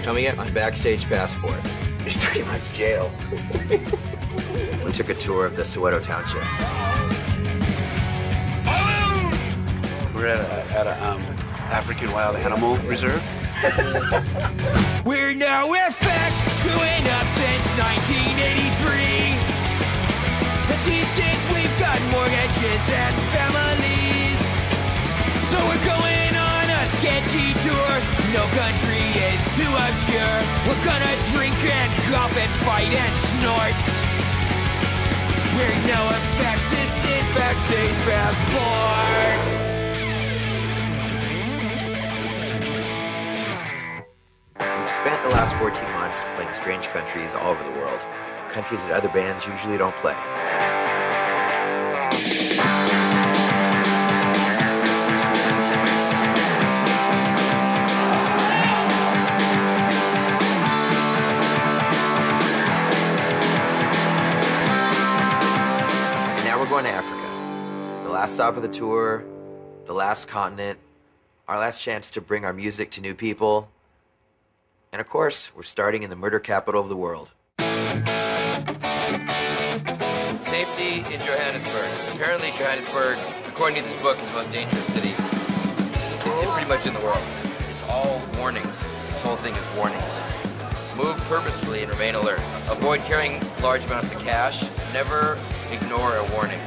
Coming up on Backstage Passport. It's pretty much jail. We took a tour of the Soweto Township. We're at a African wild animal reserve. We're NOFX, screwing up since 1983. But these days we've got mortgages and families. So we're going on a sketchy tour. No country is too obscure. We're gonna drink and golf and fight and snort. We're NOFX, this is Backstage Passport. We've spent the last 14 months playing strange countries all over the world. Countries that other bands usually don't play. And now we're going to Africa. The last stop of the tour, the last continent, our last chance to bring our music to new people. And of course, we're starting in the murder capital of the world. Safety in Johannesburg. It's apparently Johannesburg, according to this book, is the most dangerous city pretty much in the world. It's all warnings. This whole thing is warnings. Move purposefully and remain alert. Avoid carrying large amounts of cash. Never ignore a warning.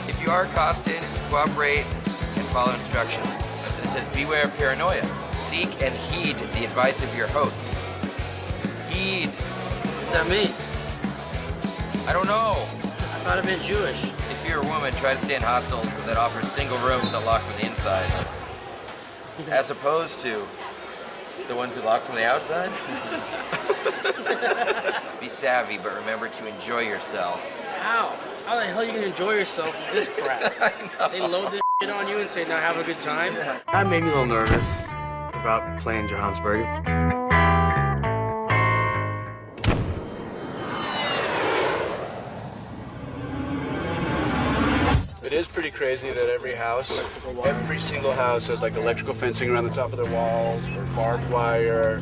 If you are accosted, cooperate and follow instructions. It says, beware of paranoia. Seek and heed the advice of your hosts. Heed. What does that mean? I don't know. I thought it meant Jewish. If you're a woman, try to stay in hostels that offer single rooms that lock from the inside. As opposed to the ones that lock from the outside. Be savvy, but remember to enjoy yourself. How? How the hell are you gonna enjoy yourself with this crap? They load this shit on you and say, now have a good time? That made me a little nervous about playing Johannesburg. It is pretty crazy that every single house has like electrical fencing around the top of their walls or barbed wire.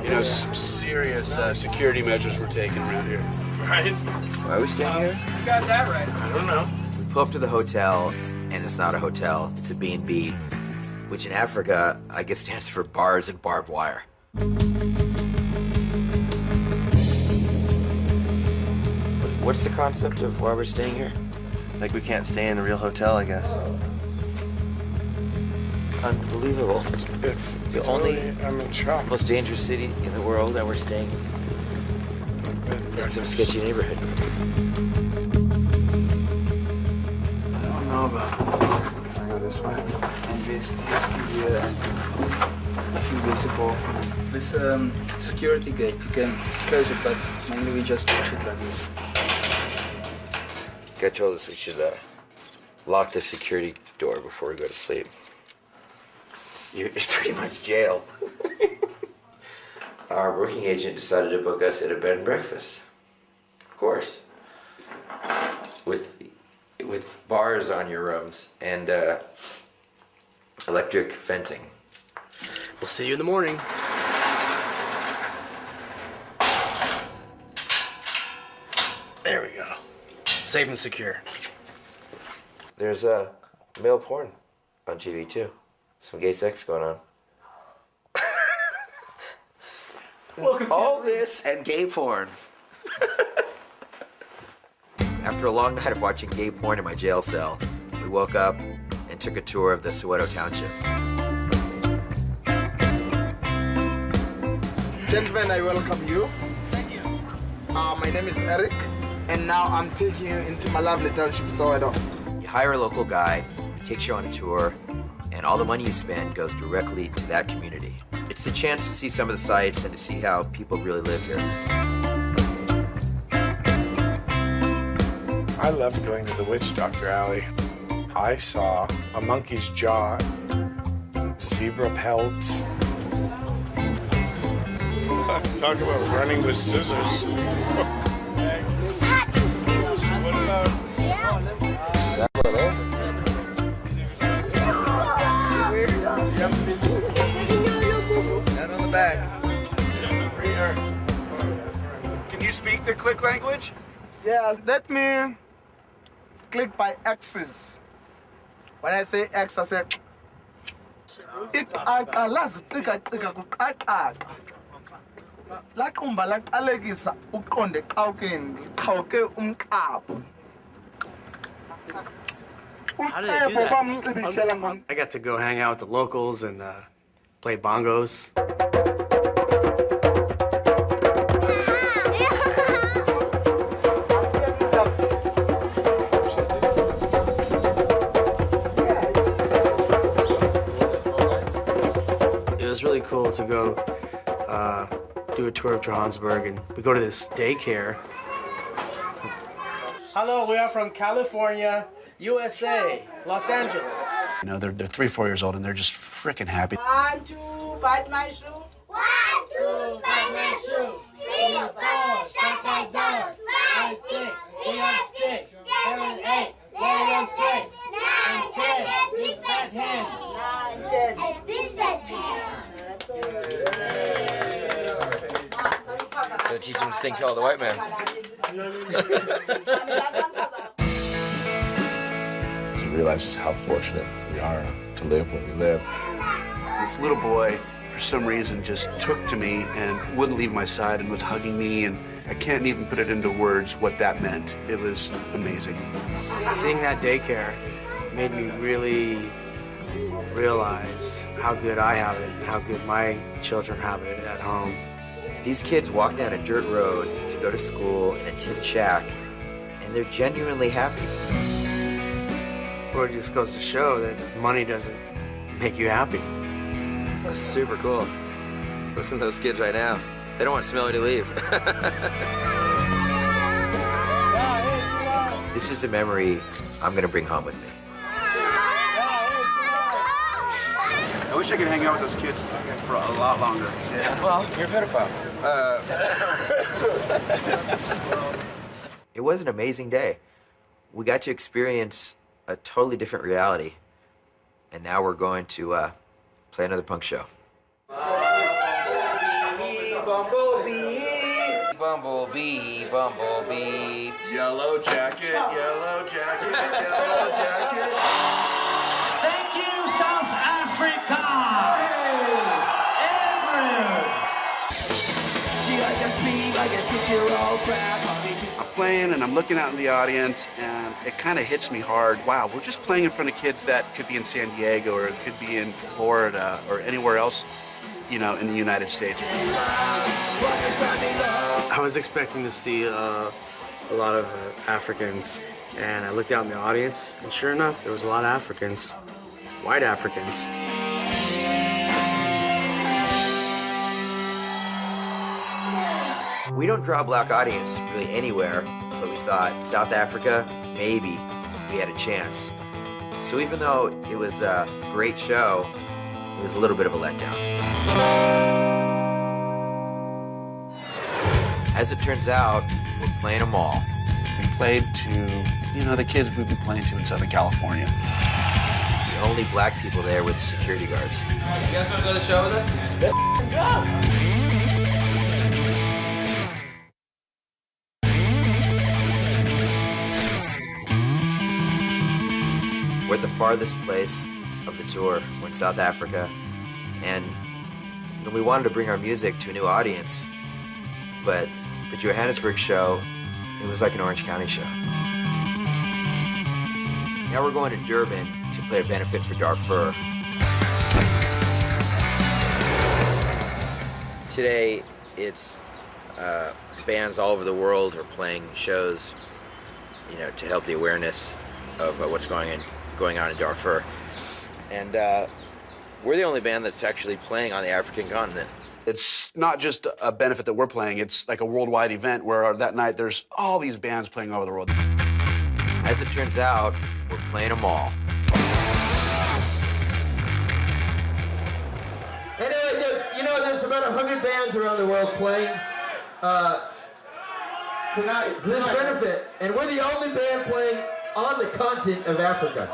You know, serious security measures were taken around here. Right? Why are we staying here? You got that right. I don't know. We pull up to the hotel, and it's not a hotel, it's a B&B, which in Africa, I guess stands for bars and barbed wire. What's the concept of why we're staying here? Like we can't stay in a real hotel, I guess. Unbelievable. The only I'm in shock. most dangerous city in the world, and we're staying in some sketchy neighborhood. I don't know about this. I go this way. And this here, a few days ago. This security gate, you can close it, but mainly we just push it like this. Guy told us we should lock the security door before we go to sleep. It's pretty much jail. Our booking agent decided to book us at a bed and breakfast. Of course. With bars on your rooms and electric fencing. We'll see you in the morning. There we go. Safe and secure. There's male porn on TV too. Some gay sex going on. All this and gay porn. After a long night of watching gay porn in my jail cell, we woke up and took a tour of the Soweto Township. Gentlemen, I welcome you. Thank you. My name is Eric, and now I'm taking you into my lovely township, Soweto. You hire a local guide, he takes you on a tour, and all the money you spend goes directly to that community. It's a chance to see some of the sights and to see how people really live here. I loved going to the witch doctor alley. I saw a monkey's jaw, zebra pelts. Talk about running with scissors. What about That little? And on the back. Can you speak the click language? Yeah, let me click by X's. When I say X, I say laqumba laqalekisa uqonde eqhawukeni liqhawuke umqaphu. How do they do that? I got to go hang out with the locals and play bongos. It was really cool to go do a tour of Johannesburg, and we go to this daycare. Hello, we are from California, USA, Los Angeles. You know, they're 3, 4 years old and they're just freaking happy. 1, 2, bite my shoe. 1, 2, bite my shoe. 3, 4, shut that door. 5, 6, we have 6, 7, 8, let them straight. 9, 10, big fat hand. 9, 10, big fat hand. Don't teach him to sing Tell the White Man. To realize just how fortunate we are to live where we live. This little boy, for some reason, just took to me and wouldn't leave my side and was hugging me, and I can't even put it into words what that meant. It was amazing. Seeing that daycare made me really realize how good I have it and how good my children have it at home. These kids walk down a dirt road to go to school in a tin shack, and they're genuinely happy. Or it just goes to show that money doesn't make you happy. That's super cool. Listen to those kids right now. They don't want Smelly to leave. This is a memory I'm gonna bring home with me. I wish I could hang out with those kids for a lot longer. Yeah. Well, you're a pedophile. It was an amazing day. We got to experience a totally different reality, and now we're going to play another punk show. Bumblebee, bumblebee, bumblebee. Yellow jacket, yellow jacket, yellow jacket. Thank you, South Africa! I'm playing and I'm looking out in the audience and it kind of hits me hard. Wow, we're just playing in front of kids that could be in San Diego or it could be in Florida or anywhere else, you know, in the United States. I was expecting to see a lot of Africans, and I looked out in the audience, and sure enough, there was a lot of Africans, white Africans. We don't draw a black audience really anywhere, but we thought South Africa, maybe we had a chance. So even though it was a great show, it was a little bit of a letdown. As it turns out, we're playing them all. We played to, you know, the kids we'd be playing to in Southern California. The only black people there were the security guards. You guys want to go to the show with us? Let's go! We're at the farthest place of the tour. We're in South Africa, and you know, we wanted to bring our music to a new audience, but the Johannesburg show, it was like an Orange County show. Now we're going to Durban to play a benefit for Darfur. Today, it's bands all over the world are playing shows, you know, to help the awareness of what's going on in Darfur. And we're the only band that's actually playing on the African continent. It's not just a benefit that we're playing, it's like a worldwide event where that night there's all these bands playing all over the world. As it turns out, we're playing them all. Anyway, there's about 100 bands around the world playing tonight for this benefit, and we're the only band playing on the continent of Africa.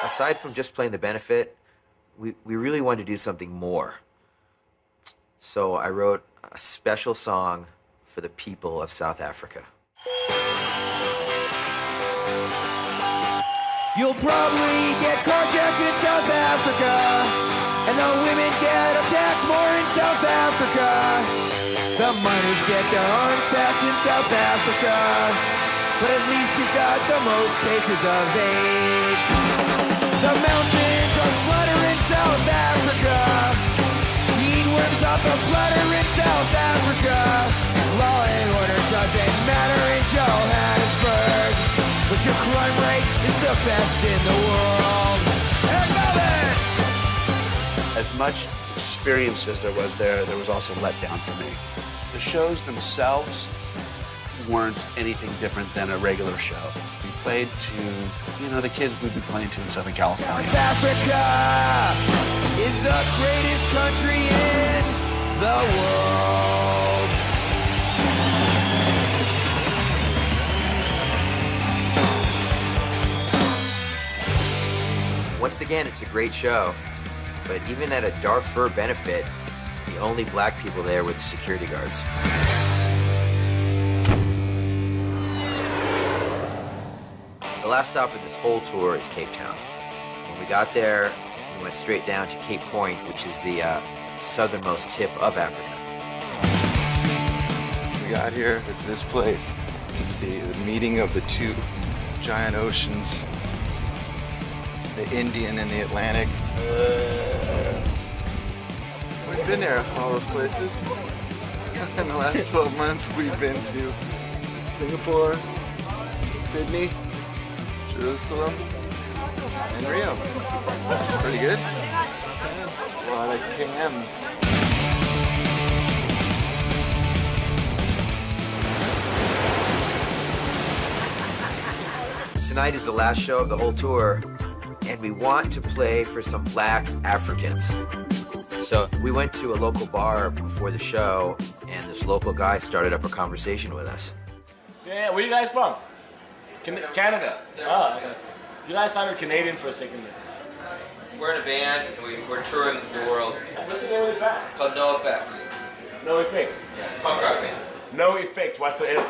Aside from just playing the benefit, we really wanted to do something more. So I wrote a special song for the people of South Africa. You'll probably get carjacked in South Africa, and the women get attacked more in South Africa. The miners get their arms sacked in South Africa, but at least you've got the most cases of AIDS. The mountains are flutter in South Africa. Eat worms off a platter in South Africa. Law and order doesn't matter in Johannesburg, but your crime rate is the best in the world. And Melbourne! As much experience as there was also letdown for me. The shows themselves weren't anything different than a regular show. We played to, the kids we'd be playing to in Southern California. South Africa is the greatest country in the world. Once again, it's a great show, but even at a Darfur benefit, the only black people there were the security guards. The last stop of this whole tour is Cape Town. When we got there, we went straight down to Cape Point, which is the southernmost tip of Africa. We got here to this place to see the meeting of the two giant oceans, the Indian and the Atlantic. We've been there, all those places. In the last 12 months, we've been to Singapore, Sydney, Jerusalem, and Rio. Pretty good. A lot of cams. Tonight is the last show of the whole tour, and we want to play for some black Africans. So we went to a local bar before the show, and this local guy started up a conversation with us. Yeah, where you guys from? Canada. Oh, okay. You guys sounded Canadian for a second there. We're in a band, and we're touring the world. What's the name of the band? It's called NOFX. NOFX? Yeah, punk rock band. No Effect whatsoever.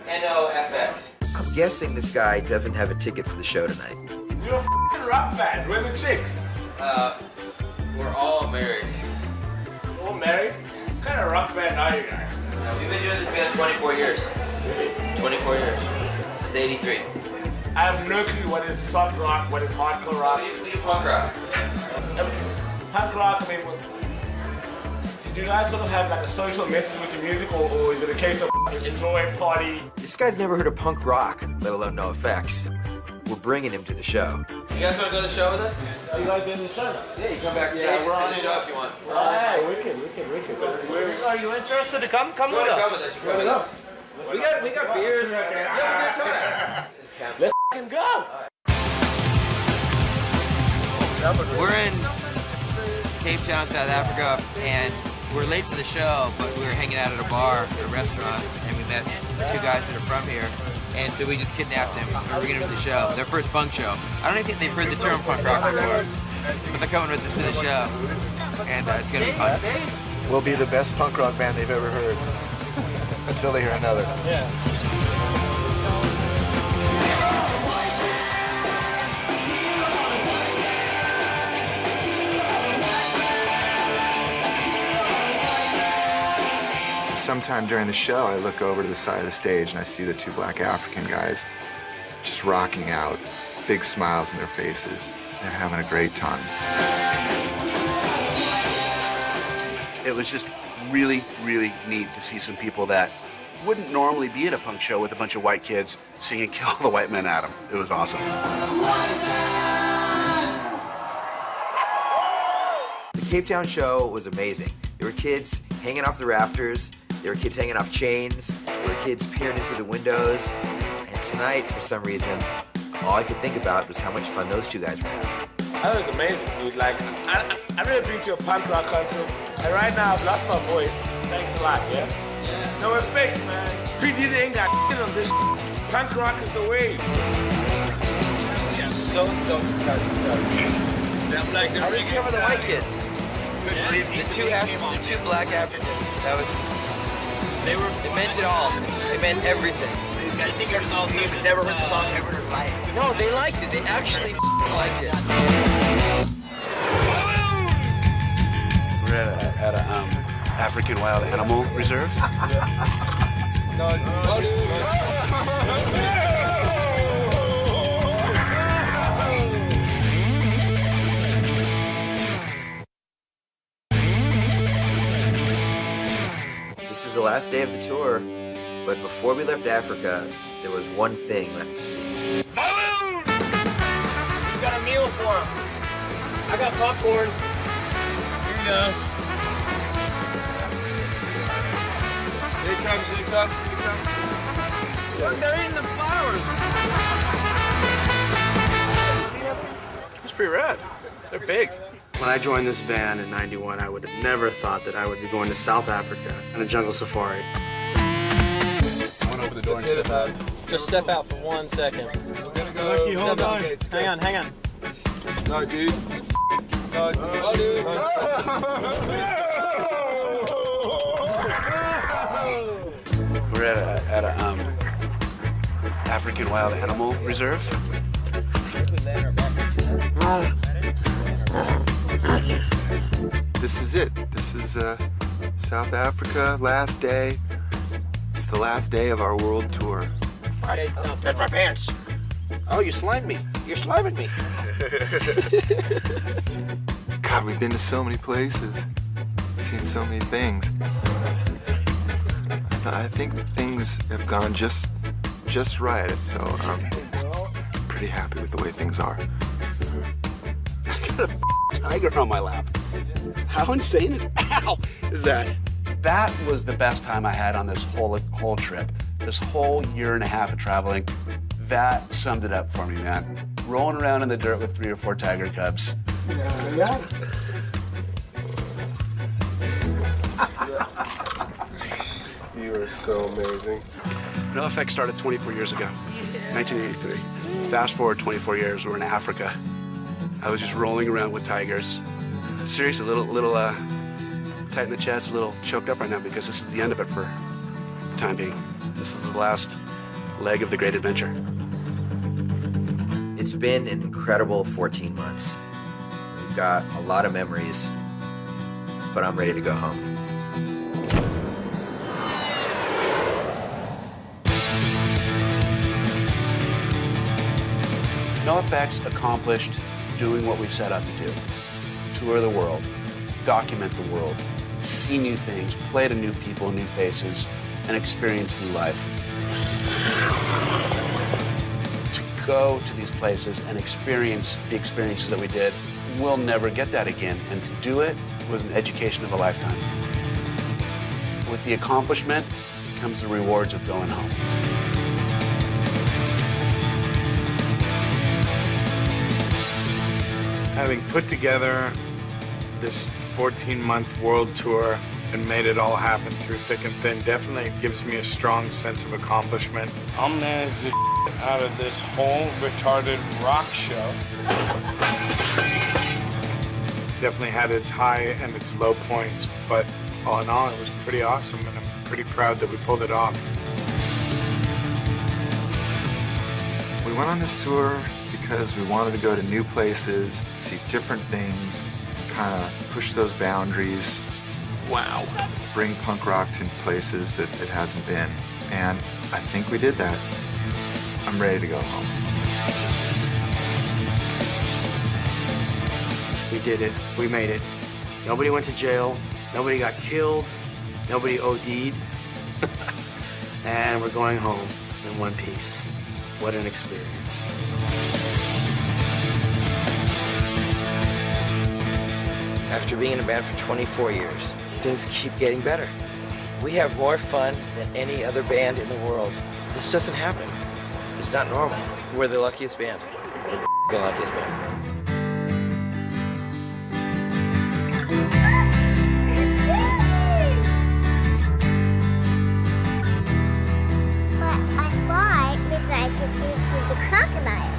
NOFX. I'm guessing this guy doesn't have a ticket for the show tonight. You're a f***ing rock band. Where are the chicks? We're all married. You're all married? What kind of rock band are you guys? We've been doing this band 24 years. Really? 24 years. Since '83. I have no clue what is soft rock, what is hardcore rock. We do punk rock. Punk rock, I mean, did you guys sort of have like a social message with your music, or is it a case of enjoy, party? This guy's never heard of punk rock, let alone NOFX. We're bringing him to the show. You guys want to go to the show with us? Are you guys doing the show now? Yeah, you come backstage and see the show if you want. Hey, wicked. Are you interested to come? Come with us. Come with us. You come with us. We got beers. We have a good time. Let's f***ing go. We're in Cape Town, South Africa, and we're late for the show, but we were hanging out at a bar, at a restaurant, and we met two guys that are from here. And so we just kidnapped them and we're bringing them to the show. Their first punk show. I don't even think they've heard the term punk rock before, but they're coming with us to the show, and it's gonna be fun. We'll be the best punk rock band they've ever heard until they hear another. Yeah. Sometime during the show, I look over to the side of the stage and I see the two black African guys just rocking out, big smiles on their faces. They're having a great time. It was just really, really neat to see some people that wouldn't normally be at a punk show with a bunch of white kids singing Kill All the White Men at them. It was awesome. The Cape Town show was amazing. There were kids hanging off the rafters. There were kids hanging off chains. There were kids peering in through the windows. And tonight, for some reason, all I could think about was how much fun those two guys were having. That was amazing, dude. Like, I've never been to a punk rock concert, and right now I've lost my voice. Thanks a lot, yeah? No effects, man. PG ain't got on this. Punk rock is the way. Yeah, so stoked this guy's started. Them like the I didn't care for the white kids. The two black Africans. That was. It meant it all. It meant everything. I think it was also never heard the song ever in their life. No, they liked it. They actually liked it. We're at a African wild animal reserve. This is the last day of the tour, but before we left Africa, there was one thing left to see. You got a meal for him. I got popcorn. Here you go. Here he comes, here he comes, here he comes. Look, they're eating the flowers. It's pretty rad. They're big. When I joined this band in '91, I would have never thought that I would be going to South Africa on a jungle safari. I want to open the door and step out. Just step out for 1 second. Lucky, hold on. Hang on. No, dude. No, dude. We're at a African wild animal reserve. This is it. This is South Africa, last day. It's the last day of our world tour. That's my pants. Oh, you slimed me. You're sliming me. God, we've been to so many places, seen so many things. I think things have gone just right, so I'm pretty happy with the way things are. I got a tiger on my lap. How insane is that? That was the best time I had on this whole trip. This whole year and a half of traveling, that summed it up for me, man. Rolling around in the dirt with 3 or 4 tiger cubs. Yeah. You are so amazing. NOFX started 24 years ago, 1983. Fast forward 24 years, we're in Africa. I was just rolling around with tigers. Seriously, a little tight in the chest, a little choked up right now because this is the end of it for the time being. This is the last leg of the great adventure. It's been an incredible 14 months. We've got a lot of memories, but I'm ready to go home. NOFX accomplished doing what we set out to do. Tour the world, document the world, see new things, play to new people, new faces, and experience new life. To go to these places and experience the experiences that we did, we'll never get that again. And to do it was an education of a lifetime. With the accomplishment comes the rewards of going home. Having put together this 14-month world tour and made it all happen through thick and thin definitely gives me a strong sense of accomplishment. I'll manage the out of this whole retarded rock show. Definitely had its high and its low points, but all in all, it was pretty awesome, and I'm pretty proud that we pulled it off. We went on this tour because we wanted to go to new places, see different things, kind of push those boundaries. Wow. Bring punk rock to places that it hasn't been. And I think we did that. I'm ready to go home. We did it. We made it. Nobody went to jail. Nobody got killed. Nobody OD'd. And we're going home in one piece. What an experience. After being in a band for 24 years, things keep getting better. We have more fun than any other band in the world. This doesn't happen. It's not normal. We're the luckiest band. We're the luckiest band. I could feed the crocodile.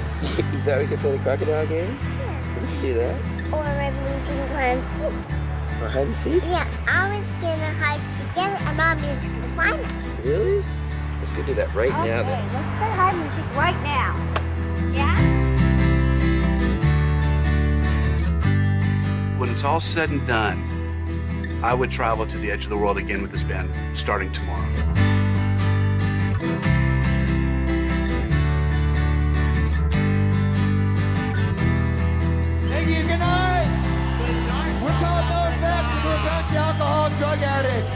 You thought we could play the crocodile game? Yeah. We could do that. Or maybe we can go and seek. For hide and seek? Yeah, I was gonna hide together and Mommy was gonna find us. Really? Let's go do that right now Okay, then. let's start hiding and seek right now. Yeah? When it's all said and done, I would travel to the edge of the world again with this band starting tomorrow. Thank you, good night. We're called NOFX and we're a bunch of alcoholic drug addicts.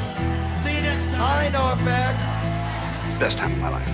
See you next time. I NOFX. It's the best time of my life.